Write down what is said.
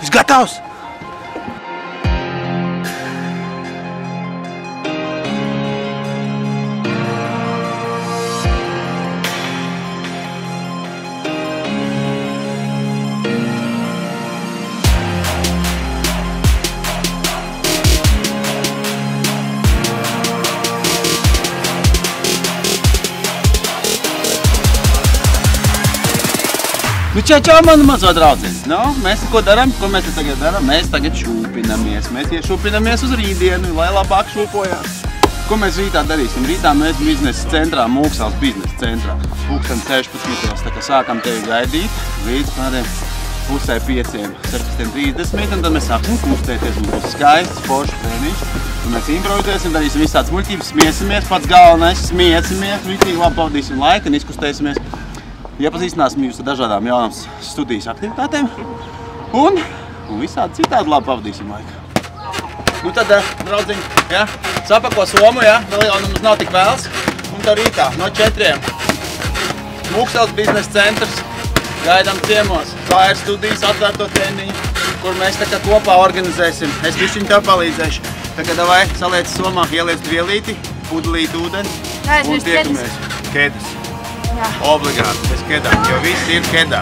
Esi gatavs? Nu, čau, mani mazo draudzes. Nu, mēs ko darām? Ko mēs tagad darām? Mēs tagad šūpinamies. Mēs iešūpinamies uz rītdienu, lai labāk šūpojās. Ko mēs rītā darīsim? Rītā mēs biznesa centrā, Mūksels biznesa centrā. Pulksten 16. Tā kā sākam tevi gaidīt līdz kādiem 4:30, 16:30, un tad mēs sāksim kustēties. Mums būs skaists, foršs treniņš. Un mēs improvizēsim, darīsim visu tādas muļķības, smiesimies. Pats galvenais, smiesimies, rītīgi labi pavadīsim laiku un izkustēsimies. Iepazīstināsim jūs ar dažādām jaunām studijas aktivitātēm un visādi citādi labi pavadīsim laiku. Nu tad, draudziņi, ja, sapako somu, ja, vēl jau mums nav tik vēls. Un tā rītā no 4. Mūksels biznesa centrs, gaidām ciemos, klāja studijas atvērto treniņu, kur mēs tā kā kopā organizēsim. Es bišķiņ tev palīdzēšu. Tā kā davai, saliec somā, ieliec vielīti, pudelīti ūdeni un tiekamies. Kedus. Obligāti, bez kedām, jo viss ir kedā.